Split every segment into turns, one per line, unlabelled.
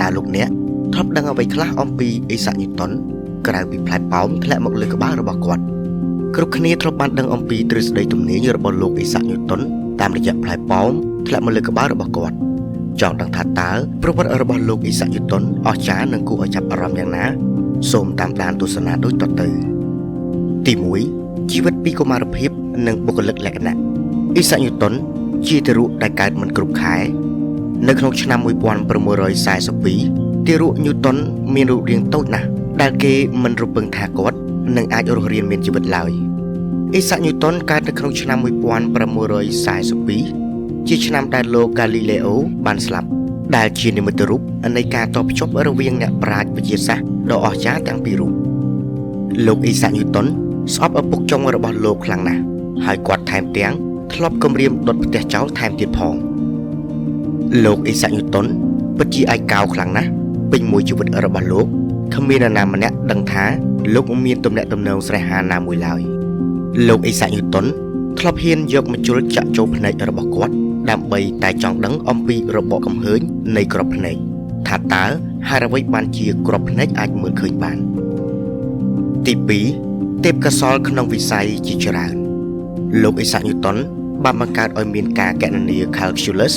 តាលោកអ្នកធ្លាប់ដឹងអ្វីខ្លះអំពីអេសាក់ញូតុនក្រៅពីផ្លែប៉ោមធ្លាក់មកលើក្បាលរបស់គាត់គ្រប់គ្នាធ្លាប់បានដឹងអំពីទ្រឹស្ដីទំនាញរបស់លោកអេសាក់ញូតុនតាមរយៈផ្លែប៉ោមធ្លាក់មកលើក្បាលរបស់គាត់ចង់ដឹងថាតើប្រវត្តិរបស់លោកអេសាក់ញូតុនអស្ចារ្យនិងគួរឲ្យចាប់អារម្មណ៍យ៉ាងណាសូមតាមដានទស្សនាដូចតទៅទី1ជីវិតពីកុមារភាពនិងបុគ្គលិកលក្ខណៈអេសាក់ញូតុនជាទារកដែលកើតមិនគ្រប់ខែនៅក្នុងឆ្នាំ1642ទារកញូតុនមានរូបរាងតូចណាស់ដែលគេមិនរំពឹងថាគាត់នឹងអាចរស់រានមានជីវិតឡើយអេសាក់ញូតុនកើតនៅក្នុងឆ្នាំ1642ជាឆ្នាំដែលលោកហ្គាលីឡេអូបានស្លាប់ដែលជានិមិត្តរូបនៃការតភ្ជាប់រវាងអ្នកប្រាជ្ញវិទ្យាសាស្ត្រដ៏អស្ចារ្យទាំងពីររូបលោកអេសាក់ញូតុនស្អប់ឪពុកចុងរបស់លោកខ្លាំងណាស់ហើយគាត់ថែមទាំងធ្លាប់គំរាមដុតផ្ទះចោលថែមទៀតផងលោកអេសាក់ញូតុនពិតជាឯកោខ្លាំងណាស់ពេញមួយជីវិតរបស់លោកគ្មាននរណាម្នាក់ដឹងថាលោកមានទំនាក់ទំនងស្រែហាណាមួយឡើយលោកអេសាក់ញូតុនធ្លាប់ហ៊ានយកម្ជុលចាក់ចូលភ្នែករបស់គាត់ដើម្បីតែចង់ដឹងអំពីរបបកំហើញនៃក្របភ្នែកថាតើហេតុអ្វីបានជាក្របភ្នែកអាចមើលឃើញបានទី2ទេពកោសល្យក្នុងវិស័យជាច្រើនលោកអេសាក់ញូតុនបានបង្កើតឲ្យមានការគណនា Calculus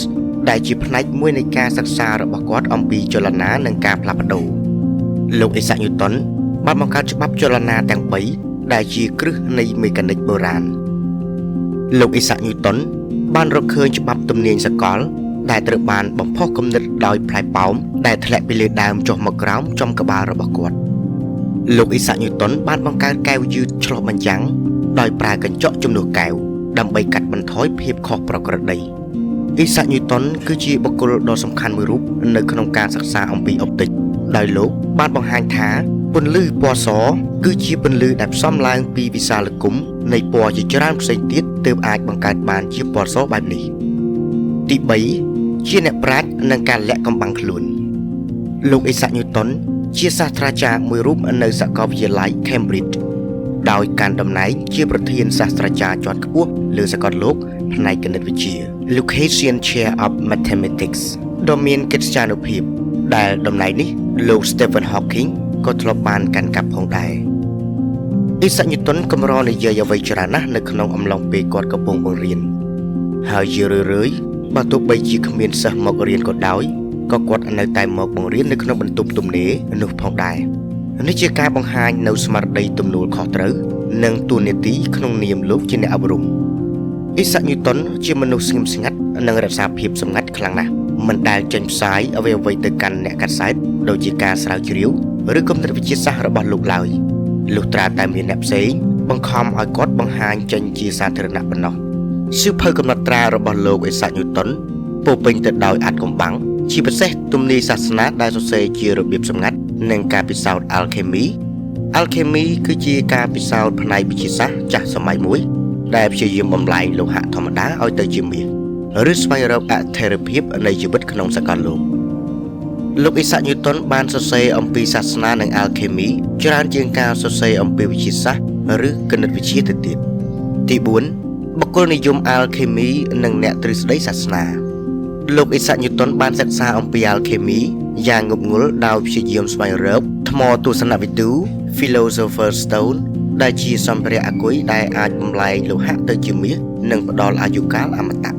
ដែលជាផ្នែកមួយនៃការសិក្សារបស់គាត់អំពីចលនានិងការផ្លាស់ប្ដូរលោកអេសាក់ញូតុនបានបង្កើតច្បាប់ចលនាទាំង3ដែលជាគ្រឹះនៃមេកានិកបុរាណលោកអេសាក់ញូតុនបានរកឃើញច្បាប់ទំនាញសកលដែលត្រូវបានបំផុសគំនិតដោយផ្លែប៉ោមដែលធ្លាក់ពីលើដើមចុះមកក្រោមចំក្បាលរបស់គាត់លោកអេសាក់ញូតុនបានបង្កើតកែវយឺតឆ្លុះបញ្ចាំងដោយប្រើកញ្ចក់ជំនួសកែវដើម្បីកាត់បន្ថយភាពខុសប្រក្រតីអេសាក់ញូតុនគឺជាបុគ្គលដ៏សំខាន់មួយរូបនៅក្នុងការសិក្សាអំពីអុបទិកដោយលោកបានបង្ហាញថាពន្លឺពណ៌សគឺជាពន្លឺដែលផ្សំឡើងពីវិសាលគុម្ពនៃពណ៌ជាច្រើនផ្សេងទៀតទើបអាចបង្កើតបានជាពណ៌សបែបនេះទី3ជាអ្នកប្រាជ្ញនិងការលាក់កំបាំងខ្លួនលោកអេសាក់ញូតុនជាសាស្ត្រាចារ្យមួយរូបនៅសាកលវិទ្យាល័យ Cambridge ដោយកាន់តំណែងជាប្រធានសាស្ត្រាចារ្យជាន់ខ្ពស់លើសកលលោកផ្នែកគណិតវិទ្យា Lucasian Chair of Mathematics ដ៏មានកិត្យានុភាពដែលតំណែងនេះលោក Stephen Hawking ក៏ធ្លាប់បានកាន់កាប់ផងដែរអេសាក់ញូតុនកម្រនិយាយអ្វីច្រើនណាស់នៅក្នុងអំឡុងពេលគាត់កំពុងបង្រៀនហើយជារឿយៗបើទោះបីជាគ្មានសិស្សមករៀនក៏ដោយក៏គាត់នៅតែមកបង្រៀននៅក្នុងបន្ទប់ទំនេរនោះផងដែរនេះជាការបង្ហាញនៅស្មារតីទំនួលខុសត្រូវនិងទូនាទីក្នុងនាមលោកជាអ្នកអប់រំអេសាក់ញូតុនជាមនុស្សស្ងៀមស្ងាត់និងរក្សាភាពសម្ងាត់ខ្លាំងណាស់មិនដែលចេញផ្សាយអ្វីៗទៅកាន់អ្នកកាត់សែតដូចជាការស្រាវជ្រាវឬគំនិតវិទ្យាសាស្ត្ររបស់លោកឡើយលុះត្រាតែមានអ្នកផ្សេងបង្ខំឲ្យគាត់បង្ហាញចេញជាសាធារណៈប៉ុណ្ណោះសៀវភៅកំណត់ត្រារបស់លោកអេសាក់ញូតុនពោពេញទៅដោយអាថ៌កំបាំងជាពិសេសទំនាយសាសនាដែលសរសេរជារបៀបសម្ងាត់និងការពិសោធន៍ Alchemy គឺជាការពិសោធន៍ផ្នែកវិទ្យាសាស្ត្រចាស់សម័យមួយដែលព្យាយាមបំលែងលោហៈធម្មតាឲ្យទៅជាមាសឬស្វែងរកអថេរភាពនៃជីវិតក្នុងសកលលោកអេសាក់ញូតុនបានសរសេរអំពីសាសនានិង Alchemy ច្រើនជាងការសរសេរអំពីវិទ្យាសាស្ត្រឬគណិតវិទ្យាទៅទៀតទី4បុគ្គលនិយម Alchemy និងអ្នកទ្រឹស្ដីសាសនាលោកអេសាក់ញូតុនបានសិក្សាអំពី Alchemy យ៉ាងងប់ងល់ដោយព្យាយាមស្វែងរកថ្មទស្សនវិទូ Philosopher's Stone ដែលជាសម្ភារៈអាគុយដែលអាចបំលែងលោហៈទៅជាមាសនិងផ្ដល់អាយុកាលអមតៈ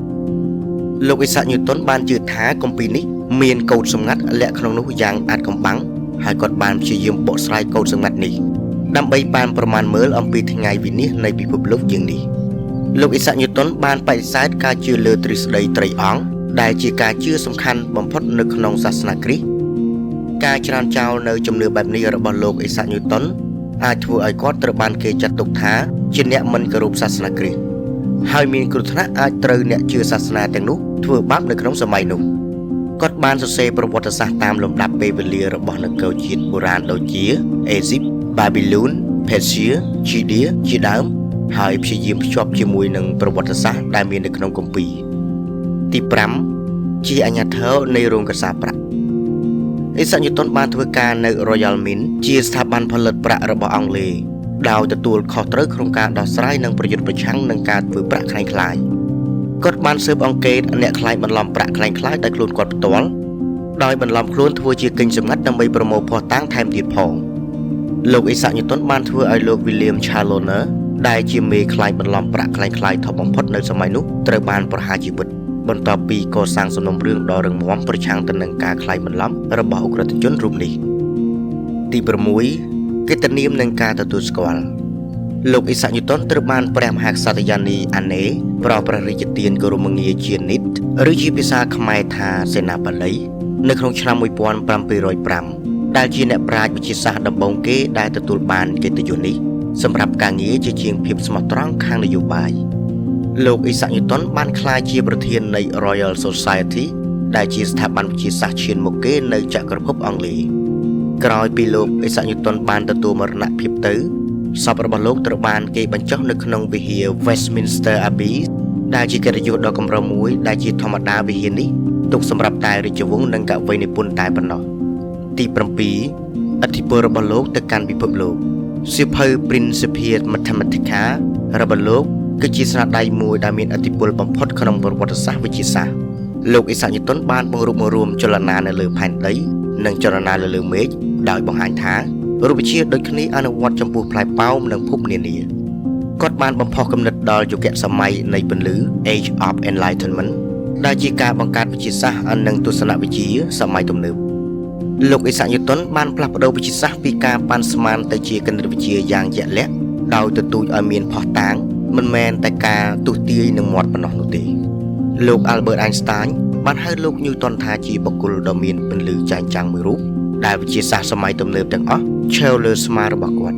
លោកអេសាក់ញូតុនបានជឿថាគម្ពីរនេះមានកូដសម្ងាត់លាក់ក្នុងនោះយ៉ាងអាថ៌កំបាំងហើយគាត់បានព្យាយាមបកស្រាយកូដសម្ងាត់នេះដើម្បីបានប្រមាណមើលអំពីថ្ងៃវិនាសនៃពិភពលោកជាងនេះលោកអេសាក់ញូតុនបានបដិសេធការជឿលើទ្រឹស្ដីត្រីអង្គដែលជាការជឿសំខាន់បំផុតនៅក្នុងសាសនាគ្រីស្ទការច្រានចោលនៅជំនឿបែបនេះរបស់លោកអេសាក់ញូតុនអាចធ្វើឲ្យគាត់ត្រូវបានគេចាត់ទុកថាជាអ្នកមិនគោរពសាសនាគ្រីស្ទហើយមានគ្រោះថ្នាក់អាចត្រូវអ្នកជឿសាសនាទាំងនោះធ្វើបាបនៅក្នុងសម័យនោះគាត់បានសរសេរប្រវត្តិសាស្ត្រតាមលំដាប់ពេលវេលារបស់នគរជាតិបុរាណដូចជាអេស៊ីប បាប៊ីលូន ផេសៀ ជីឌាជាដើមហើយព្យាយាមភ្ជាប់ជាមួយនឹងប្រវត្តិសាស្ត្រដែលមាននៅក្នុងគម្ពីរទី5ជាអាជ្ញាធរនៃរោងកសាប្រាក់អេសាក់ញូតុនបានធ្វើការនៅ Royal Mint ជាស្ថាប័នផលិតប្រាក់របស់អង់គ្លេសដោយទទួលខុសត្រូវក្នុងការដោះស្រាយនិងប្រយុទ្ធប្រឆាំងនឹងការធ្វើប្រាក់ក្លែងក្លាយគាត់បានស៊ើបអង្កេតអ្នកក្លែងបន្លំប្រាក់ក្លែងក្លាយដោយខ្លួនគាត់ផ្ទាល់ ដោយបន្លំខ្លួនធ្វើជាកេញសម្ងាត់ដើម្បីប្រមូលភស្តុតាងថែមទៀតផងលោកអេសាក់ញូតុនបានធ្វើឲ្យលោក William Challoner ដែលជាមេខ្លាយបន្លំប្រាក់ខ្លាំងៗធំបំផុតនៅសម័យនោះត្រូវបានប្រហារជីវិតបន្ទាប់ពីកសាងសំណុំរឿងដ៏រឹងមាំប្រឆាំងទៅនឹងការខ្លាយបន្លំរបស់អ ுக ្រិតជនរូបនេះទី6កិត្តិនាមនិងការទទួលស្គាល់លោកអេសាក់ញូតុនត្រូវបានព្រះមហាក្សត្រយ៉ានីអាណេប្រោសព្រះរាជទានគោរមងារជានិតឬជាភាសាខ្មែរថាសេនាបតីនៅក្នុងឆ្នាំ1705ដែលជាអ្នកប្រាជ្ញវិទ្យាសាស្ត្រដំបូងគេដែលទទួលបានកិត្តិយសនេះសម្រាប់ការងារជាជាងភាពស្មោះត្រង់ខាងនយោបាយលោកអេសាក់ញូតុនបានក្លាយជាប្រធាននៃ Royal Society ដែលជាស្ថាប័នវិទ្យាសាស្ត្រឈានមុខគេនៅចក្រភពអង់គ្លេសក្រោយពីលោកអេសាក់ញូតុនបានទទួលមរណភាពទៅសពរបស់លោកត្រូវបានគេបញ្ចុះនៅក្នុងវិហារ Westminster Abbey ដែលជាកិត្តិយសដ៏កម្រមួយដែលជាធម្មតាវិហារនេះទុកសម្រាប់តែរាជវង្សនិងកវីនិពន្ធតែប៉ុណ្ណោះទី7ឥទ្ធិពលរបស់លោកទៅកាន់ពិភពលោកសៀវភៅ Principia Mathematica របស់លោកគឺជាស្នាដៃមួយដែលមានឥទ្ធិពលបំផុតក្នុងប្រវត្តិសាស្ត្រវិទ្យាសាស្ត្រលោកអេសាក់ញូតុនបានបង្រួបបង្រួមចលនានៅលើផែនដីនិងចលនានៅលើមេឃដោយបង្ហាញថារូបវិទ្យាដូចគ្នាអនុវត្តចំពោះផ្លែប៉ោមនិងភពនានាគាត់បានបំផុសគំនិតដល់យុគសម័យនៃពន្លឺ Age of Enlightenment ដែលជាការបង្កើតវិទ្យាសាស្ត្រនិងទស្សនវិជ្ជាសម័យទំនើបលោកអេសាក់ញូតុនបានផ្លាស់ប្ដូរវិទ្យាសាស្ត្រពីការប៉ាន់ស្មានទៅជាគណិតវិទ្យាយ៉ាងជាក់លាក់ដោយទទូចឲ្យមានភស្តុតាងមិនមែនតែការទស្សន៍ទាយនឹងមាត់ប៉ុណ្ណោះនោះទេលោក Albert Einstein បានហៅលោក Newton ថាជាបុគ្គលដ៏មានពន្លឺចែងចាំងមួយរូបដែលវិទ្យាសាស្ត្រសម័យទំនើបទាំងអស់ឈើលើស្មារបស់គាត់